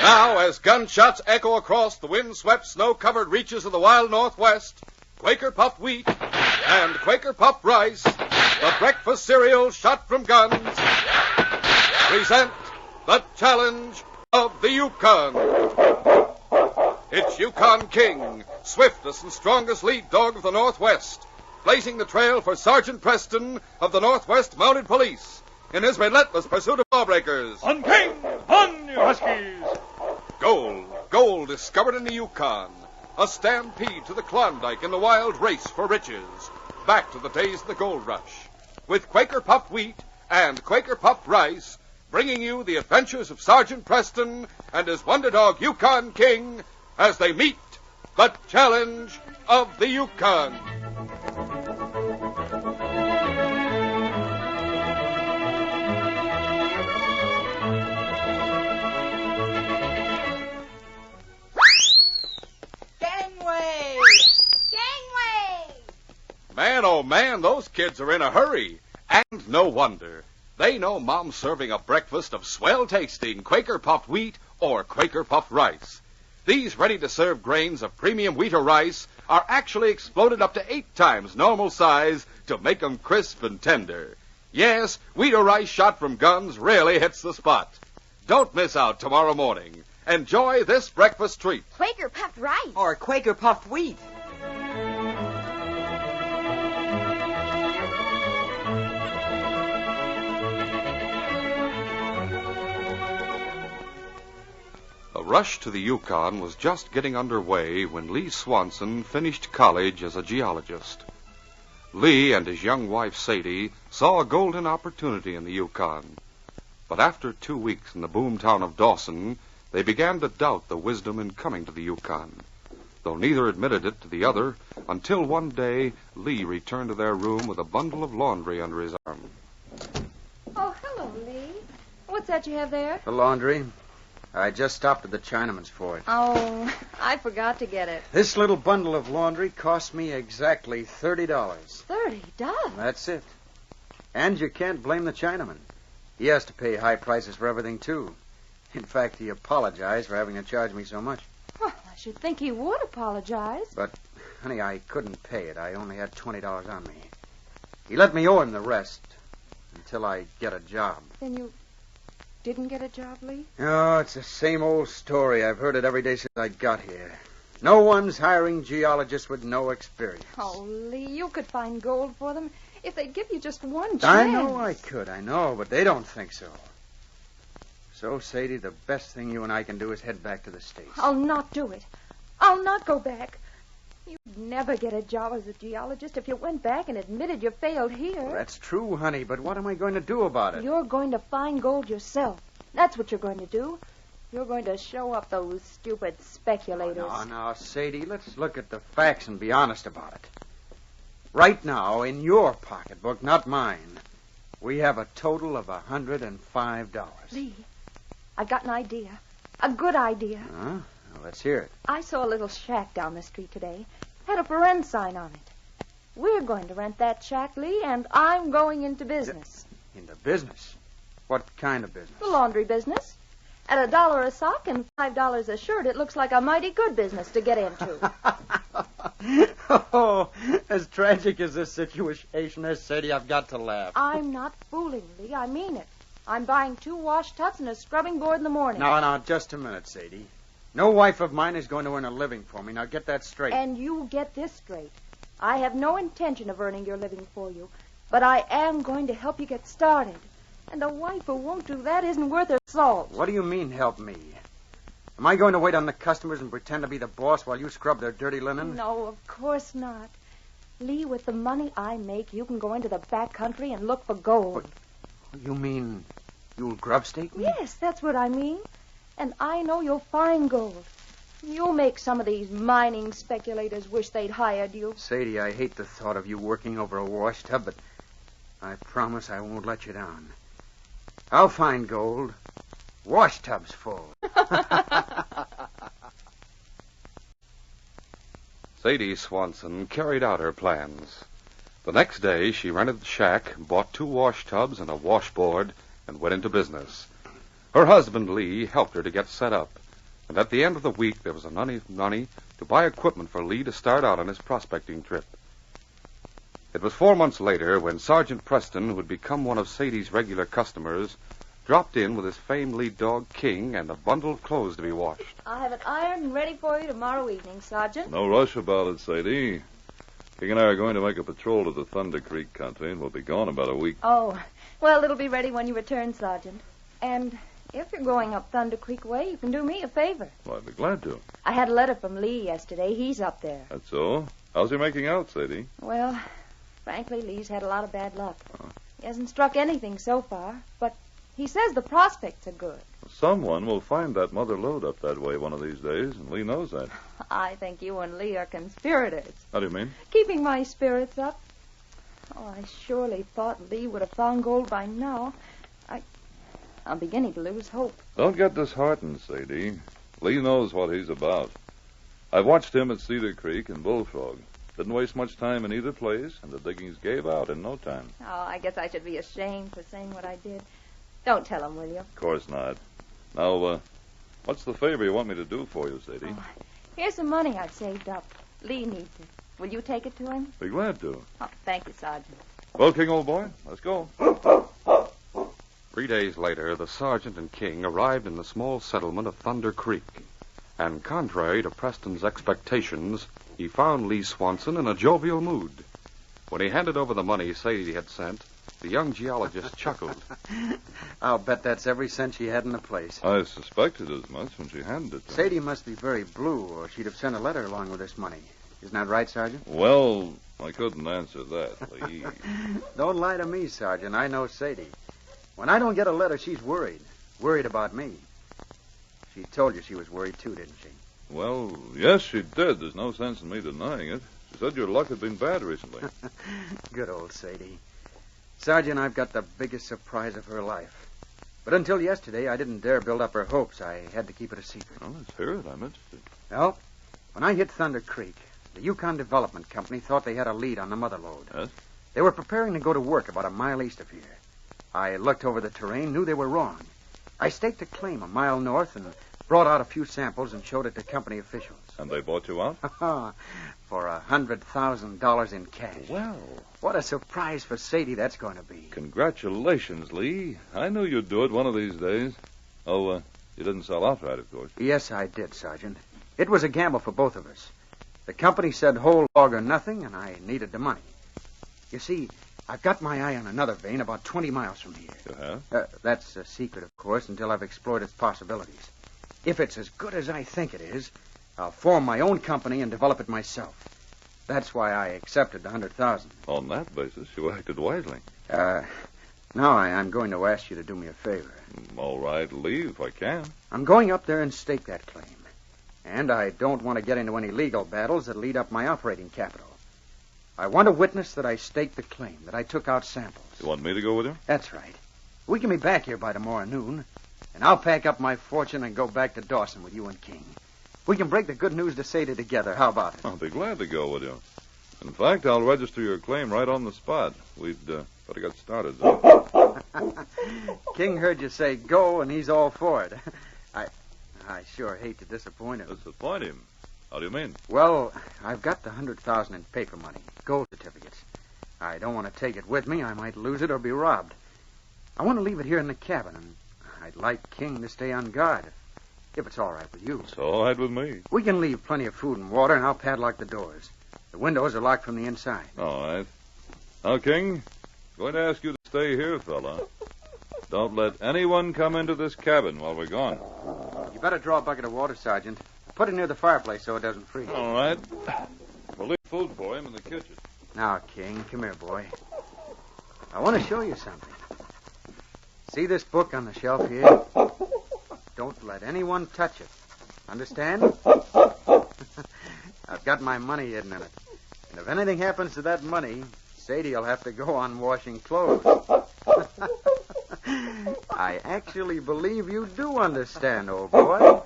Now, as gunshots echo across the wind-swept, snow-covered reaches of the wild Northwest, Quaker Puffed Wheat and Quaker Puffed Rice, the breakfast cereal shot from guns, present the challenge of the Yukon. It's Yukon King, swiftest and strongest lead dog of the Northwest, blazing the trail for Sergeant Preston of the Northwest Mounted Police in his relentless pursuit of lawbreakers. On King! On, you huskies! Gold discovered in the Yukon. A stampede to the Klondike in the wild race for riches. Back to the days of the gold rush. With Quaker Puffed Wheat and Quaker Puffed Rice, bringing you the adventures of Sergeant Preston and his wonder dog Yukon King as they meet the challenge of the Yukon. Man, oh man, those kids are in a hurry. And no wonder. They know Mom's serving a breakfast of swell-tasting Quaker Puffed Wheat or Quaker Puffed Rice. These ready-to-serve grains of premium wheat or rice are actually exploded up to 8 times normal size to make them crisp and tender. Yes, wheat or rice shot from guns really hits the spot. Don't miss out tomorrow morning. Enjoy this breakfast treat. Quaker Puffed Rice. Or Quaker Puffed Wheat. The rush to the Yukon was just getting underway when Lee Swanson finished college as a geologist. Lee and his young wife Sadie saw a golden opportunity in the Yukon. But after 2 weeks in the boomtown of Dawson, they began to doubt the wisdom in coming to the Yukon, though neither admitted it to the other until one day Lee returned to their room with a bundle of laundry under his arm. Oh, hello, Lee. What's that you have there? The laundry. I just stopped at the Chinaman's for it. Oh, I forgot to get it. This little bundle of laundry cost me exactly $30. $30? That's it. And you can't blame the Chinaman. He has to pay high prices for everything, too. In fact, he apologized for having to charge me so much. Well, I should think he would apologize. But, honey, I couldn't pay it. I only had $20 on me. He let me owe him the rest until I get a job. Then you didn't get a job, Lee? Oh, it's the same old story. I've heard it every day since I got here. No one's hiring geologists with no experience. Oh, Lee, you could find gold for them if they'd give you just one chance. I know I could, but they don't think so. So, Sadie, the best thing you and I can do is head back to the States. I'll not do it. I'll not go back. You'd never get a job as a geologist if you went back and admitted you failed here. Well, that's true, honey, but what am I going to do about it? You're going to find gold yourself. That's what you're going to do. You're going to show up those stupid speculators. Oh, no, Sadie, let's look at the facts and be honest about it. Right now, in your pocketbook, not mine, we have a total of $105. Lee, I've got an idea. A good idea. Huh? Well, let's hear it. I saw a little shack down the street today. Had a for rent sign on it. We're going to rent that shack, Lee, and I'm going into business. Into business? What kind of business? The laundry business. At $1 a sock and $5 a shirt, it looks like a mighty good business to get into. Oh, as tragic as this situation is, Sadie, I've got to laugh. I'm not fooling, Lee. I mean it. I'm buying 2 wash tubs and a scrubbing board in the morning. Now, just a minute, Sadie. No wife of mine is going to earn a living for me. Now, get that straight. And you get this straight. I have no intention of earning your living for you, but I am going to help you get started. And a wife who won't do that isn't worth her salt. What do you mean, help me? Am I going to wait on the customers and pretend to be the boss while you scrub their dirty linen? No, of course not. Lee, with the money I make, you can go into the back country and look for gold. What, you mean you'll grub stake me? Yes, that's what I mean. And I know you'll find gold. You'll make some of these mining speculators wish they'd hired you. Sadie, I hate the thought of you working over a wash tub, but I promise I won't let you down. I'll find gold. Wash tubs full. Sadie Swanson carried out her plans. The next day, she rented the shack, bought 2 wash tubs and a washboard, and went into business. Her husband, Lee, helped her to get set up, And at the end of the week, there was enough money to buy equipment for Lee to start out on his prospecting trip. It was 4 months later when Sergeant Preston, who had become one of Sadie's regular customers, dropped in with his famed lead dog, King, and a bundle of clothes to be washed. I'll have it ironed and ready for you tomorrow evening, Sergeant. No rush about it, Sadie. King and I are going to make a patrol to the Thunder Creek country, and we'll be gone about a week. Oh, well, it'll be ready when you return, Sergeant. And if you're going up Thunder Creek way, you can do me a favor. Well, I'd be glad to. I had a letter from Lee yesterday. He's up there. That's so? How's he making out, Sadie? Well, frankly, Lee's had a lot of bad luck. He hasn't struck anything so far, but he says the prospects are good. Someone will find that mother lode up that way one of these days, and Lee knows that. I think you and Lee are conspirators. How do you mean? Keeping my spirits up. Oh, I surely thought Lee would have found gold by now. I'm beginning to lose hope. Don't get disheartened, Sadie. Lee knows what he's about. I watched him at Cedar Creek and Bullfrog. Didn't waste much time in either place, and the diggings gave out in no time. Oh, I guess I should be ashamed for saying what I did. Don't tell him, will you? Of course not. Now, what's the favor you want me to do for you, Sadie? Oh, here's some money I've saved up. Lee needs it. Will you take it to him? Be glad to. Oh, thank you, Sergeant. Well, King, old boy, let's go. 3 days later, the sergeant and King arrived in the small settlement of Thunder Creek. And contrary to Preston's expectations, he found Lee Swanson in a jovial mood. When he handed over the money Sadie had sent, the young geologist chuckled. I'll bet that's every cent she had in the place. I suspected as much when she handed it to me. Sadie must be very blue, or she'd have sent a letter along with this money. Isn't that right, Sergeant? Well, I couldn't answer that, Lee. Don't lie to me, Sergeant. I know Sadie. When I don't get a letter, she's worried. Worried about me. She told you she was worried, too, didn't she? Well, yes, she did. There's no sense in me denying it. She said your luck had been bad recently. Good old Sadie. Sergeant, I've got the biggest surprise of her life. But until yesterday, I didn't dare build up her hopes. I had to keep it a secret. Well, let's hear it. I'm interested. Well, when I hit Thunder Creek, the Yukon Development Company thought they had a lead on the mother lode. Yes? They were preparing to go to work about a mile east of here. I looked over the terrain, knew they were wrong. I staked a claim a mile north and brought out a few samples and showed it to company officials. And they bought you out? For $100,000 in cash. Well, what a surprise for Sadie that's going to be. Congratulations, Lee. I knew you'd do it one of these days. Oh, you didn't sell outright, of course. Yes, I did, Sergeant. It was a gamble for both of us. The company said whole log or nothing, and I needed the money. You see, I've got my eye on another vein about 20 miles from here. You have? That's a secret, of course, until I've explored its possibilities. If it's as good as I think it is, I'll form my own company and develop it myself. That's why I accepted the $100,000. On that basis, you acted wisely. Now I'm going to ask you to do me a favor. All right, Lee, if I can. I'm going up there and stake that claim. And I don't want to get into any legal battles that lead up my operating capital. I want to witness that I staked the claim, that I took out samples. You want me to go with you? That's right. We can be back here by tomorrow noon, and I'll pack up my fortune and go back to Dawson with you and King. We can break the good news to Sadie together. How about it? I'll be glad to go with you. In fact, I'll register your claim right on the spot. We'd better get started, though. King heard you say go, and he's all for it. I sure hate to disappoint him. Disappoint him? How do you mean? Well, I've got the $100,000 in paper money, gold certificates. I don't want to take it with me. I might lose it or be robbed. I want to leave it here in the cabin, and I'd like King to stay on guard, if it's all right with you. It's all right with me. We can leave plenty of food and water, and I'll padlock the doors. The windows are locked from the inside. All right. Now, King, I'm going to ask you to stay here, fella. Don't let anyone come into this cabin while we're gone. You better draw a bucket of water, Sergeant. Put it near the fireplace so it doesn't freeze. All right. We'll leave food for him in the kitchen. Now, King, come here, boy. I want to show you something. See this book on the shelf here? Don't let anyone touch it. Understand? I've got my money hidden in it. And if anything happens to that money, Sadie'll have to go on washing clothes. I actually believe you do understand, old boy.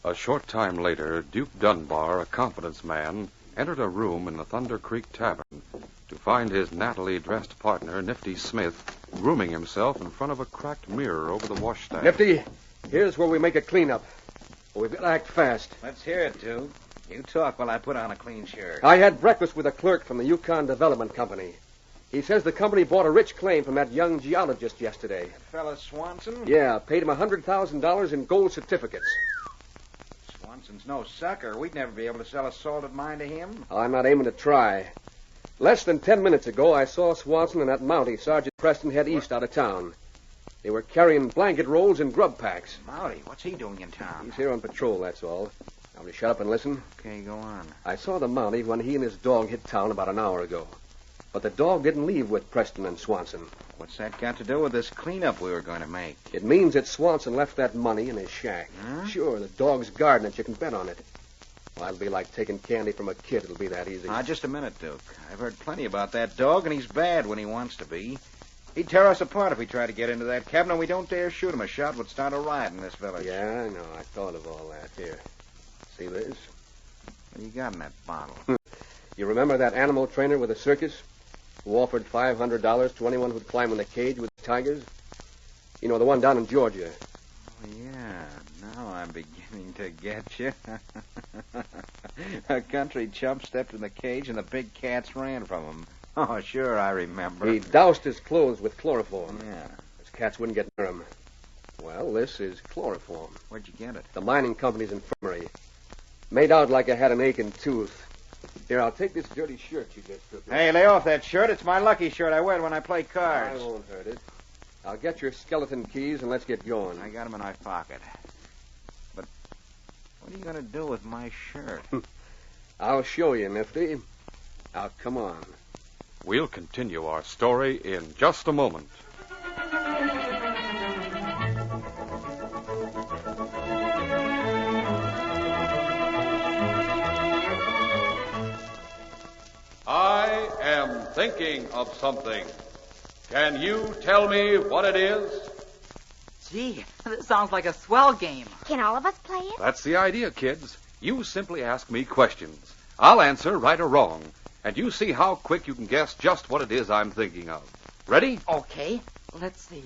A short time later, Duke Dunbar, a confidence man, entered a room in the Thunder Creek Tavern to find his nattily dressed partner, Nifty Smith, grooming himself in front of a cracked mirror over the washstand. Nifty, Here's where we make a cleanup. We've got to act fast. Let's hear it, Duke. You talk while I put on a clean shirt. I had breakfast with a clerk from the Yukon Development Company. He says the company bought a rich claim from that young geologist yesterday. That fella Swanson? Yeah, paid him $100,000 in gold certificates. Swanson's no sucker. We'd never be able to sell a salted mine to him. I'm not aiming to try. Less than 10 minutes ago, I saw Swanson and that Mountie, Sergeant Preston, head east out of town. They were carrying blanket rolls and grub packs. Mountie, what's he doing in town? He's here on patrol, that's all. Now, will you shut up and listen? Okay, go on. I saw the Mountie when he and his dog hit town about an hour ago. But the dog didn't leave with Preston and Swanson. What's that got to do with this cleanup we were going to make? It means that Swanson left that money in his shack. Huh? Sure, the dog's guarding it. You can bet on it. Well, it'll be like taking candy from a kid. It'll be that easy. Just a minute, Duke. I've heard plenty about that dog, and he's bad when he wants to be. He'd tear us apart if we tried to get into that cabin, and we don't dare shoot him. A shot would start a riot in this village. Yeah, I know. I thought of all that. Here. See this? What do you got in that bottle? You remember that animal trainer with the circus who offered $500 to anyone who'd climb in the cage with the tigers? You know, the one down in Georgia. Oh, yeah. Now I'm beginning to get you. A country chump stepped in the cage, and the big cats ran from him. Oh, sure, I remember. He doused his clothes with chloroform. Yeah. His cats wouldn't get near him. Well, this is chloroform. Where'd you get it? The mining company's infirmary. Made out like I had an aching tooth. Here, I'll take this dirty shirt you just took. Hey, lay off that shirt. It's my lucky shirt. I wear it when I play I cards. won't hurt it. I'll get your skeleton keys and let's get going. I got them in my pocket. But what are you going to do with my shirt? I'll show you, Nifty. Now, come on. We'll continue our story in just a moment. I am thinking of something. Can you tell me what it is? Gee, this sounds like a swell game. Can all of us play it? That's the idea, kids. You simply ask me questions. I'll answer right or wrong, and you see how quick you can guess just what it is I'm thinking of. Ready? Okay, let's see.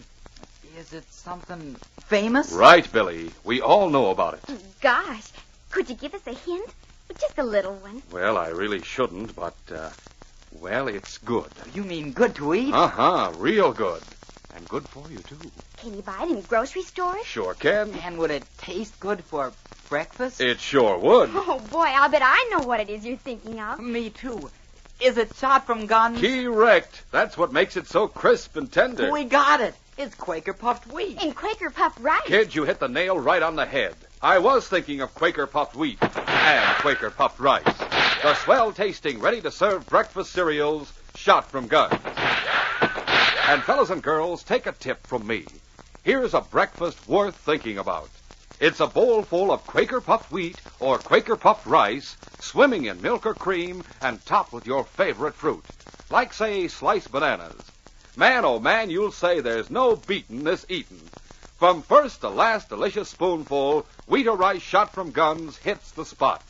Is it something famous? Right, Billy. We all know about it. Gosh, could you give us a hint? Just a little one. Well, I really shouldn't, but, well, it's good. You mean good to eat? Uh-huh, real good. And good for you, too. Can you buy it in grocery stores? Sure can. And would it taste good for breakfast? It sure would. Oh, boy, I'll bet I know what it is you're thinking of. Me too. Is it shot from guns? Correct. That's what makes it so crisp and tender. We got it. It's Quaker puffed wheat. And Quaker puffed rice. Kid, you hit the nail right on the head. I was thinking of Quaker puffed wheat and Quaker puffed rice. The swell-tasting, ready-to-serve breakfast cereals shot from guns. And fellas and girls, take a tip from me. Here's a breakfast worth thinking about. It's a bowl full of Quaker puffed wheat or Quaker puffed rice, swimming in milk or cream, and topped with your favorite fruit. Like, say, sliced bananas. Man, oh man, you'll say there's no beatin' this eatin'. From first to last delicious spoonful, wheat or rice shot from guns hits the spot.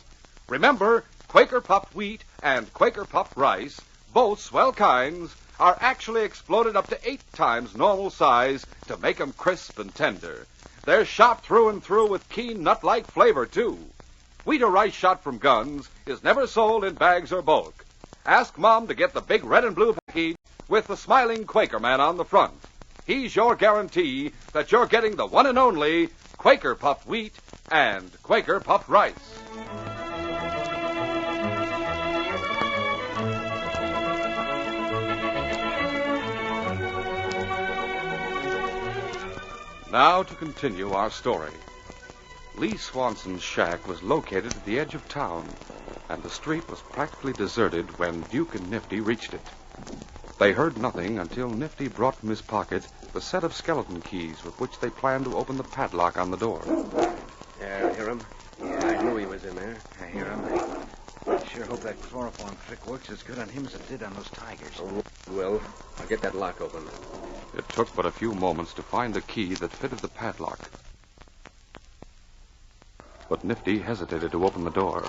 Remember, Quaker puffed wheat and Quaker puffed rice, both swell kinds, are actually exploded up to 8 times normal size to make 'em crisp and tender. They're shot through and through with keen nut-like flavor, too. Wheat or rice shot from guns is never sold in bags or bulk. Ask Mom to get the big red and blue package with the smiling Quaker man on the front. He's your guarantee that you're getting the one and only Quaker puffed wheat and Quaker puffed rice. Now to continue our story. Lee Swanson's shack was located at the edge of town, and the street was practically deserted when Duke and Nifty reached it. They heard nothing until Nifty brought from his pocket the set of skeleton keys with which they planned to open the padlock on the door. Yeah, I hear him. I knew he was in there. I hear him. I sure hope that chloroform trick works as good on him as it did on those tigers. Oh, well, I'll get that lock open. It took but a few moments to find the key that fitted the padlock. But Nifty hesitated to open the door.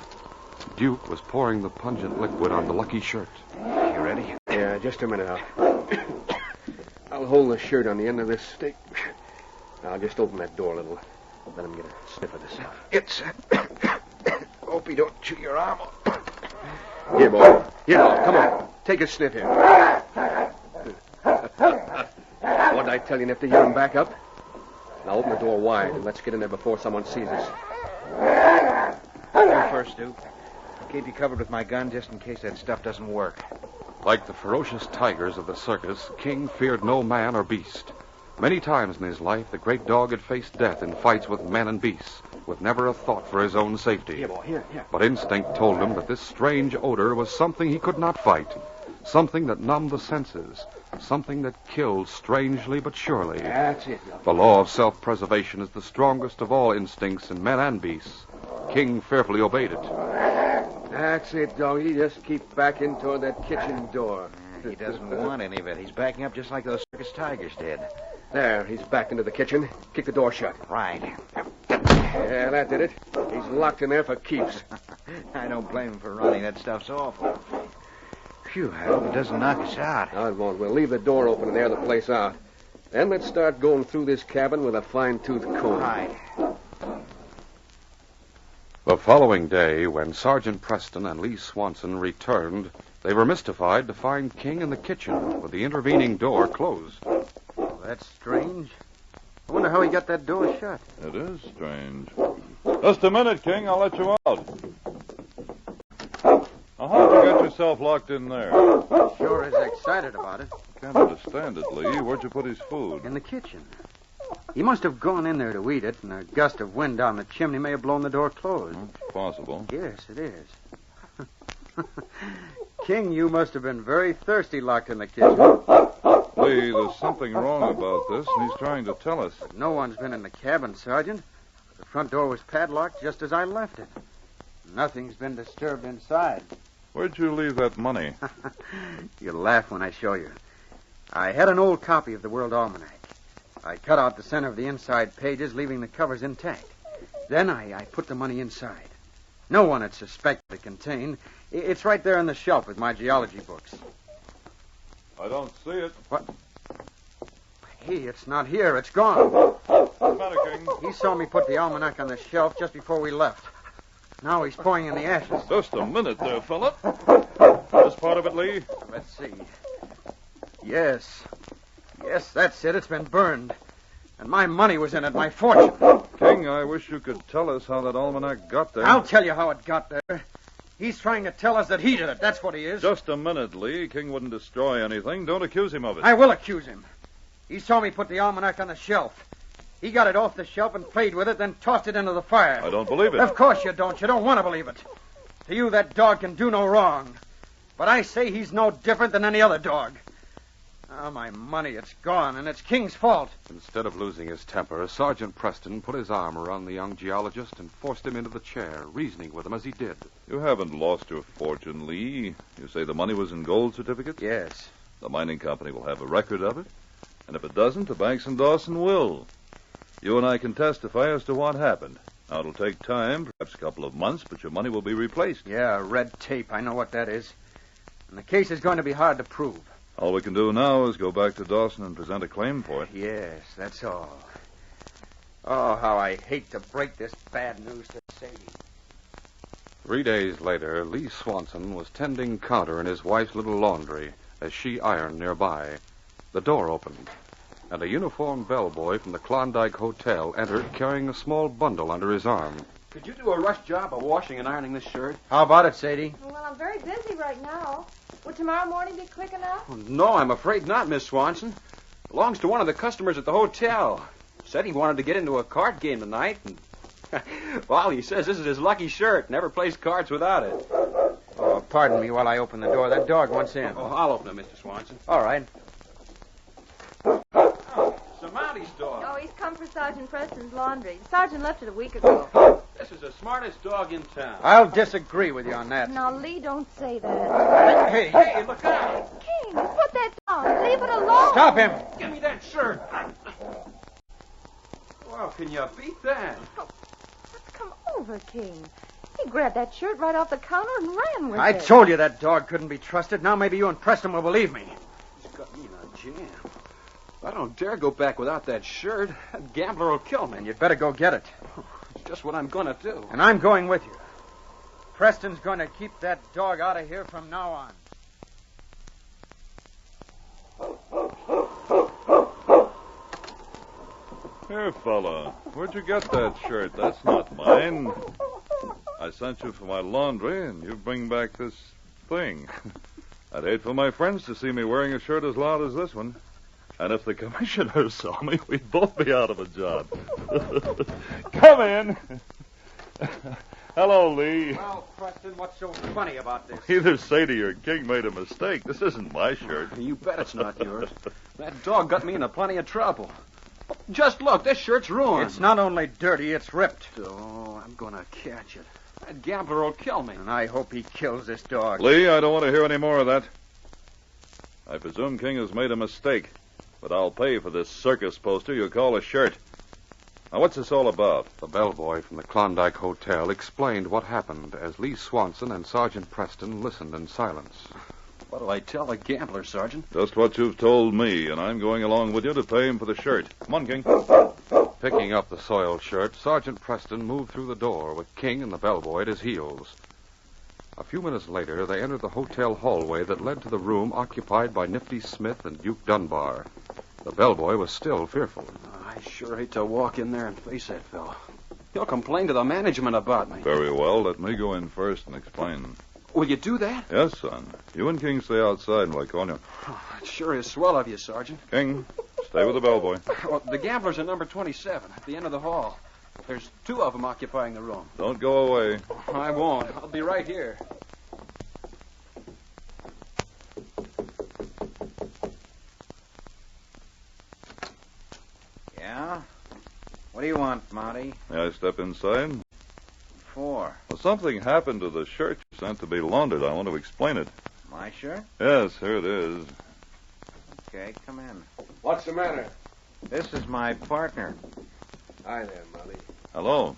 Duke was pouring the pungent liquid on the lucky shirt. You ready? Yeah, just a minute. I'll hold the shirt on the end of this stick. Now, just open that door a little. Let him get a sniff of this. It's... Hope you don't chew your arm off. Here, boy. Here, come on. Take a sniff here. What'd I tell you, Nifty? Hear him back up? Now open the door wide and let's get in there before someone sees us. You first, Duke. I'll keep you covered with my gun just in case that stuff doesn't work. Like the ferocious tigers of the circus, King feared no man or beast. Many times in his life, the great dog had faced death in fights with men and beasts, with never a thought for his own safety. Here, boy, here. But instinct told him that this strange odor was something he could not fight, something that numbed the senses, something that killed strangely but surely. That's it. The law of self-preservation is the strongest of all instincts in men and beasts. King fearfully obeyed it. That's it, doggy. Just keep backing toward that kitchen door. He doesn't want any of it. He's backing up just like those circus tigers did. There, he's backed into the kitchen. Kick the door shut. Right. Yeah, that did it. He's locked in there for keeps. I don't blame him for running. That stuff's awful. Phew, I hope it doesn't knock us out. No, it won't. We'll leave the door open and air the place out. Then let's start going through this cabin with a fine-tooth comb. Right. The following day, when Sergeant Preston and Lee Swanson returned, they were mystified to find King in the kitchen with the intervening door closed. Well, that's strange. I wonder how he got that door shut. It is strange. Just a minute, King. I'll let you out. Now, how'd you get yourself locked in there? Sure is excited about it. Can't understand it, Lee. Where'd you put his food? In the kitchen. He must have gone in there to eat it, and a gust of wind down the chimney may have blown the door closed. It's possible. Yes, it is. King, you must have been very thirsty locked in the kitchen. Lee, there's something wrong about this, and he's trying to tell us. No one's been in the cabin, Sergeant. The front door was padlocked just as I left it. Nothing's been disturbed inside. Where'd you leave that money? You'll laugh when I show you. I had an old copy of the World Almanac. I cut out the center of the inside pages, leaving the covers intact. Then I put the money inside. No one had suspected it contained. It's right there on the shelf with my geology books. I don't see it. What? Hey, it's not here. It's gone. What's the matter, King? He saw me put the almanac on the shelf just before we left. Now he's pouring in the ashes. Just a minute there, fella. This part of it, Lee? Let's see. Yes, that's it. It's been burned. And my money was in it, my fortune. King, I wish you could tell us how that almanac got there. I'll tell you how it got there. He's trying to tell us that he did it. That's what he is. Just a minute, Lee. King wouldn't destroy anything. Don't accuse him of it. I will accuse him. He saw me put the almanac on the shelf. He got it off the shelf and played with it, then tossed it into the fire. I don't believe it. Of course you don't. You don't want to believe it. To you, that dog can do no wrong. But I say he's no different than any other dog. Oh, my money, it's gone, and it's King's fault. Instead of losing his temper, Sergeant Preston put his arm around the young geologist and forced him into the chair, reasoning with him as he did. You haven't lost your fortune, Lee. You say the money was in gold certificates? Yes. The mining company will have a record of it. And if it doesn't, the banks in Dawson will. You and I can testify as to what happened. Now, it'll take time, perhaps a couple of months, but your money will be replaced. Yeah, red tape. I know what that is. And the case is going to be hard to prove. All we can do now is go back to Dawson and present a claim for it. Yes, that's all. Oh, how I hate to break this bad news to Sadie. 3 days later, Lee Swanson was tending counter in his wife's little laundry as she ironed nearby. The door opened, and a uniformed bellboy from the Klondike Hotel entered carrying a small bundle under his arm. Could you do a rush job of washing and ironing this shirt? How about it, Sadie? Well, I'm very busy right now. Would tomorrow morning be quick enough? No, I'm afraid not, Miss Swanson. Belongs to one of the customers at the hotel. Said he wanted to get into a card game tonight. And well, he says this is his lucky shirt. Never plays cards without it. Oh, pardon me while I open the door. That dog wants in. Oh, I'll open it, Mr. Swanson. All right. Oh, it's a Mounties dog. Oh, he's come for Sergeant Preston's laundry. The sergeant left it a week ago. This is the smartest dog in town. I'll disagree with you on that. Now, Lee, don't say that. Hey, look out. King, put that down. Leave it alone. Stop him. Give me that shirt. Well, can you beat that? Oh, let's come over, King. He grabbed that shirt right off the counter and ran with I it. told you that dog couldn't be trusted. Now maybe you and Preston will believe me. He's got me in a jam. I don't dare go back without that shirt. That gambler will kill me. And you'd better go get it. It's just what I'm going to do. And I'm going with you. Preston's going to keep that dog out of here from now on. Here, fella. Where'd you get that shirt? That's not mine. I sent you for my laundry, and you bring back this thing. I'd hate for my friends to see me wearing a shirt as loud as this one. And if the commissioner saw me, we'd both be out of a job. Come in. Hello, Lee. Well, Preston, what's so funny about this? Either Sadie or King made a mistake. This isn't my shirt. You bet it's not yours. That dog got me into plenty of trouble. Just look, this shirt's ruined. It's not only dirty, it's ripped. Oh, I'm going to catch it. That gambler will kill me. And I hope he kills this dog. Lee, I don't want to hear any more of that. I presume King has made a mistake, but I'll pay for this circus poster you call a shirt. Now, what's this all about? The bellboy from the Klondike Hotel explained what happened as Lee Swanson and Sergeant Preston listened in silence. What do I tell the gambler, Sergeant? Just what you've told me, and I'm going along with you to pay him for the shirt. Come on, King. Picking up the soiled shirt, Sergeant Preston moved through the door with King and the bellboy at his heels. A few minutes later, they entered the hotel hallway that led to the room occupied by Nifty Smith and Duke Dunbar. The bellboy was still fearful. I sure hate to walk in there and face that fellow. He'll complain to the management about me. Very well. Let me go in first and explain. Will you do that? Yes, son. You and King stay outside while I call you. Oh, it sure is swell of you, Sergeant. King, stay with the bellboy. Well, the gambler's at number 27 at the end of the hall. There's two of them occupying the room. Don't go away. I won't. I'll be right here. Yeah? What do you want, Mountie? May I step inside? For? Well, something happened to the shirt you sent to be laundered. I want to explain it. My shirt? Yes, here it is. Okay, come in. What's the matter? This is my partner. Hi there, Molly. Hello.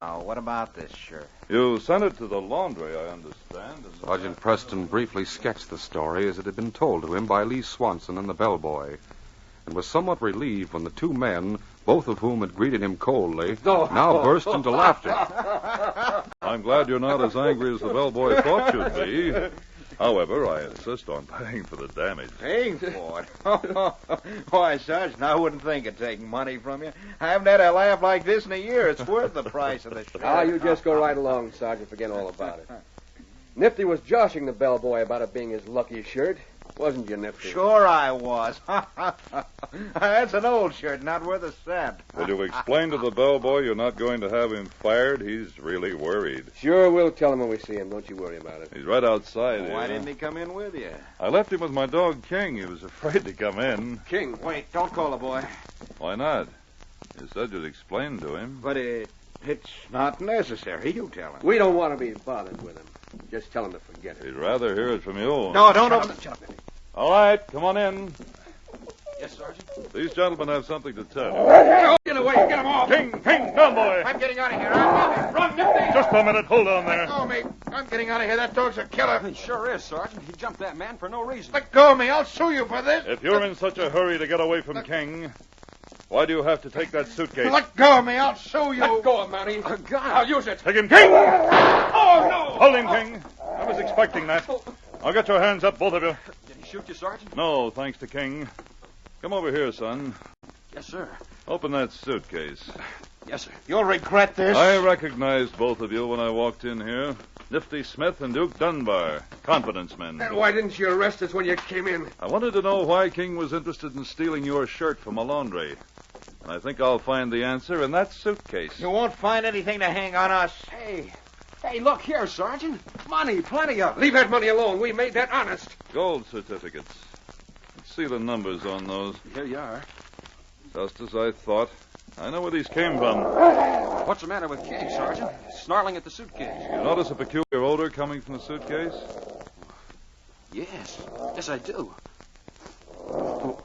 Now, what about this shirt? You sent it to the laundry, I understand. Sergeant Preston briefly sketched the story as it had been told to him by Lee Swanson and the bellboy, and was somewhat relieved when the two men, both of whom had greeted him coldly, now burst into laughter. I'm glad you're not as angry as the bellboy thought you'd be. However, I insist on paying for the damage. Paying for it? Why, Sergeant, I wouldn't think of taking money from you. I haven't had a laugh like this in a year. It's worth the price of the shirt. Ah, you just go right along, Sergeant. Forget all about it. Nifty was joshing the bellboy about it being his lucky shirt. Wasn't you, Nifty? Sure I was. That's an old shirt, not worth a cent. Will you explain to the bellboy you're not going to have him fired? He's really worried. Sure, we'll tell him when we see him. Don't you worry about it. He's right outside here. Why didn't he come in with you? I left him with my dog, King. He was afraid to come in. King. Wait, don't call the boy. Why not? You said you'd explain to him. But it's not necessary. You tell him. We don't want to be bothered with him. Just tell him to forget it. He'd rather hear it from you. No, don't open it. Shut up, Nifty. All right, come on in. Yes, Sergeant? These gentlemen have something to tell you. Get away. Get him off. King, down, boy. I'm getting out of here. Run, Nifty. Just a minute. Hold on there. Let go of me. I'm getting out of here. That dog's a killer. He sure is, Sergeant. He jumped that man for no reason. Let go of me. I'll sue you for this. If you're in such a hurry to get away from King, why do you have to take that suitcase? Let go of me. I'll sue you. Let go of Mountie. A gun. I'll use it. Take him, King! Oh, no. Hold him, King. I was expecting that. I'll get your hands up, both of you. Did he shoot you, Sergeant? No, thanks to King. Come over here, son. Yes, sir. Open that suitcase. Yes, sir. You'll regret this. I recognized both of you when I walked in here. Nifty Smith and Duke Dunbar, confidence men. Then why didn't you arrest us when you came in? I wanted to know why King was interested in stealing your shirt from a laundry. And I think I'll find the answer in that suitcase. You won't find anything to hang on us. Hey, look here, Sergeant. Money, plenty of it. Leave that money alone. We made that honest. Gold certificates. Let's see the numbers on those. Here you are. Just as I thought. I know where these came from. What's the matter with King, Sergeant? Snarling at the suitcase. You notice a peculiar odor coming from the suitcase? Yes, I do.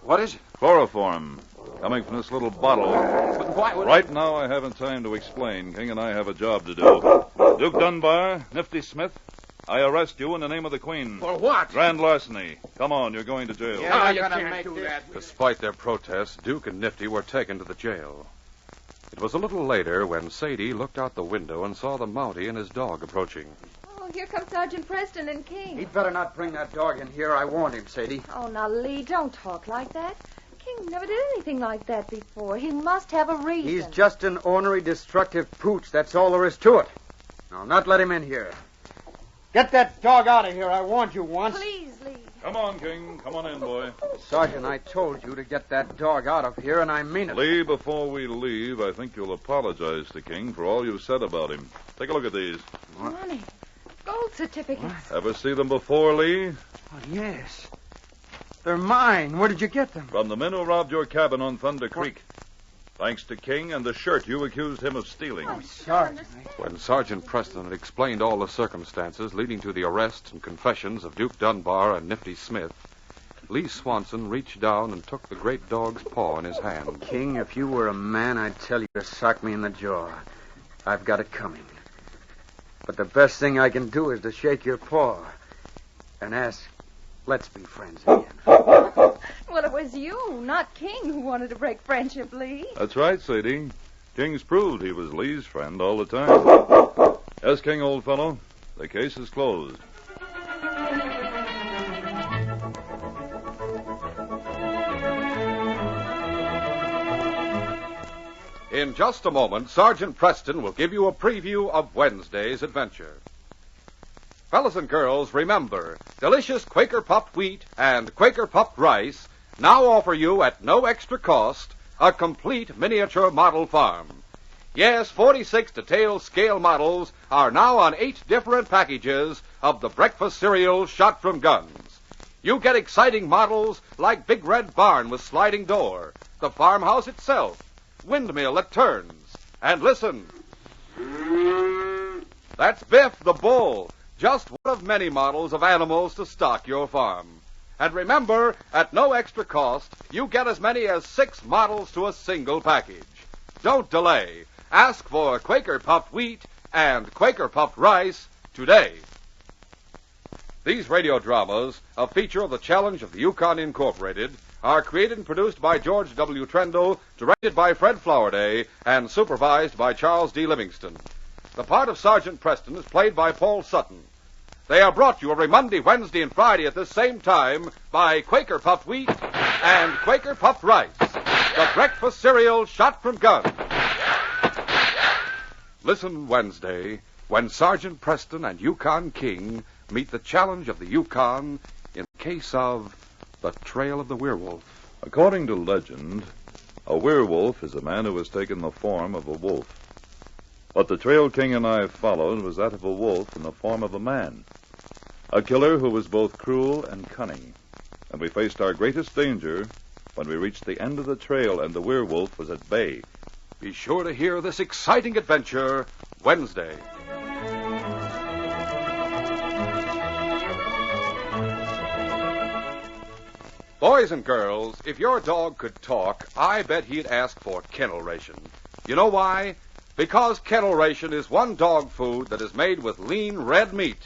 What is it? Chloroform. Coming from this little bottle. But why would... Right now, I haven't time to explain. King and I have a job to do. Duke Dunbar, Nifty Smith, I arrest you in the name of the Queen. For what? Grand larceny. Come on, you're going to jail. Yeah, you can't do that. Despite their protests, Duke and Nifty were taken to the jail. It was a little later when Sadie looked out the window and saw the Mountie and his dog approaching. Oh, here come Sergeant Preston and King. He'd better not bring that dog in here. I warned him, Sadie. Oh, now, Lee, don't talk like that. King never did anything like that before. He must have a reason. He's just an ornery, destructive pooch. That's all there is to it. I'll not let him in here. Get that dog out of here. I warned you once. Please, Lee. Come on, King. Come on in, boy. Sergeant, I told you to get that dog out of here, and I mean it. Lee, before we leave, I think you'll apologize to King for all you said about him. Take a look at these. Money. Gold certificates. Ever see them before, Lee? Oh, yes. They're mine. Where did you get them? From the men who robbed your cabin on Thunder Creek. Thanks to King and the shirt you accused him of stealing. Oh, Sergeant. When Sergeant Preston had explained all the circumstances leading to the arrest and confessions of Duke Dunbar and Nifty Smith, Lee Swanson reached down and took the great dog's paw in his hand. King, if you were a man, I'd tell you to sock me in the jaw. I've got it coming. But the best thing I can do is to shake your paw and ask, let's be friends again. Well, it was you, not King, who wanted to break friendship, Lee. That's right, Sadie. King's proved he was Lee's friend all the time. Yes, King, old fellow, the case is closed. In just a moment, Sergeant Preston will give you a preview of Wednesday's adventure. Fellas and girls, remember, delicious Quaker puffed wheat and Quaker puffed rice now offer you at no extra cost a complete miniature model farm. Yes, 46 detailed scale models are now on 8 different packages of the breakfast cereal shot from guns. You get exciting models like Big Red Barn with sliding door, the farmhouse itself, windmill that turns, and listen. That's Biff the bull, just one of many models of animals to stock your farm. And remember, at no extra cost, you get as many as 6 models to a single package. Don't delay. Ask for Quaker puffed wheat and Quaker puffed rice today. These radio dramas, a feature of the Challenge of the Yukon Incorporated, are created and produced by George W. Trendle, directed by Fred Flowerday, and supervised by Charles D. Livingston. The part of Sergeant Preston is played by Paul Sutton. They are brought to you every Monday, Wednesday, and Friday at this same time by Quaker puffed wheat and Quaker puffed rice, the breakfast cereal shot from guns. Listen Wednesday when Sergeant Preston and Yukon King meet the challenge of the Yukon in the case of the Trail of the Werewolf. According to legend, a werewolf is a man who has taken the form of a wolf. What the Trail King and I followed was that of a wolf in the form of a man. A killer who was both cruel and cunning. And we faced our greatest danger when we reached the end of the trail and the werewolf was at bay. Be sure to hear this exciting adventure Wednesday. Boys and girls, if your dog could talk, I bet he'd ask for kennel ration. You know why? Because kennel ration is one dog food that is made with lean red meat,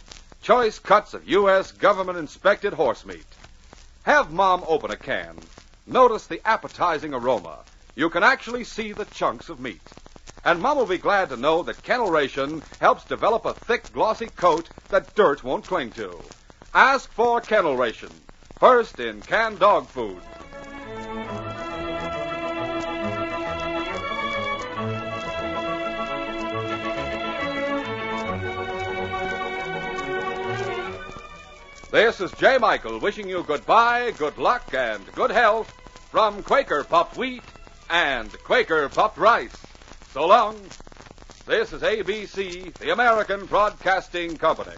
choice cuts of U.S. government-inspected horse meat. Have Mom open a can. Notice the appetizing aroma. You can actually see the chunks of meat. And Mom will be glad to know that kennel ration helps develop a thick, glossy coat that dirt won't cling to. Ask for kennel ration, first in canned dog food. This is J. Michael wishing you goodbye, good luck, and good health from Quaker puffed wheat and Quaker puffed rice. So long. This is ABC, the American Broadcasting Company.